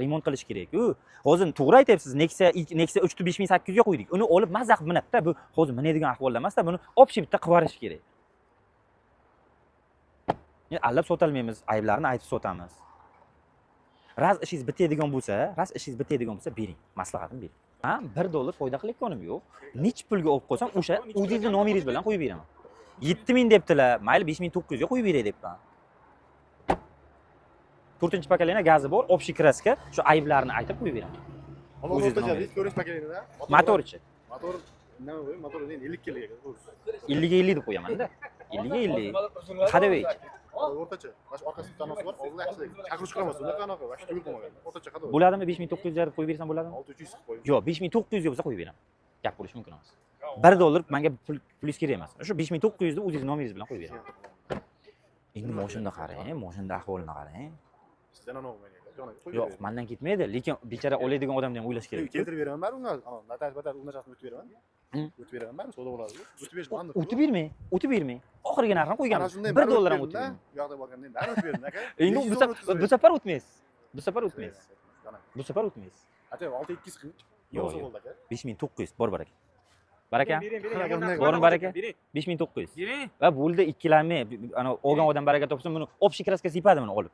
remont qilish kerak. Hozir to'g'ri aytyapsiz. Nexia 35800 ga qo'ydik. Uni olib mazza qilib minadi-da. Bu hozir minadigan ahvolda emas-da. Buni opshi bitta qilib yuborish kerak. Allab sotolmaymiz, ayblarni aytib sotamiz. Raz ishingiz bitadigan bo'lsa, bering, maslahatim bering. Ha, $1 foyda qilayotganim yo'q. Nech pulga olib qo'ysam, o'sha o'zingizning nomeringiz bilan qo'yib beraman. 7000 debdilar, mayli 5900 ga qo'yib beray debman. 4-pakalina gazi bor, общий kraska, shu ayblarni aytib qo'yib beraman. O'zingizning 4-pakalina. Motorchi. Motor nima bo'ladi? Motor 50 kg. 50 ga 50 deb qo'yaman-da. 50 ga 50. Hadavaychi. O'rtacha. Mana orqasida tanosi bor. Oldida yaxshilik. Chaqirish qilamiz. Unaqa anaqa, vaqt tugul qilmagan. O'rtacha qadar. Bo'ladimi 5900 ga qo'yib bersam bo'ladimi? 600 qo'yib. Yo'q, 5900 ga bo'lsa qo'yib beraman. Gap bo'lishi mumkin emas. $1 menga plyus kerak emas. Shu 5900 ni o'zingiz nomeringiz bilan qo'yib beraman. Endi moshinani qarang, moshinning ahvolini qarang. Sizdan olmayman. Yo'q, mendan ketmaydi, lekin bechara oladigan odamni ham o'ylash kerak. Keltirib beraman men unga. Nataj o'rnashasini o'tib beraman. O'tib beraman men, savdo bo'ladi. O'tib berish qanday? O'tib bermay. Oxirgi narxini qo'yganmiz. $1 ham o'tib bermay. Bu yoqda borganda bari o'tib berdim aka. Endi bu safar o'tmaysiz. Bu safar o'tmaysiz. Aka 6-2 qiling. Yo'q, 5900 bor baraka. Baraka? Bormi baraka? 5900. Va bo'ldi ikkilanmay, ana olgan odam baraka topsin, buni общий kraskasi yipadi buni olib.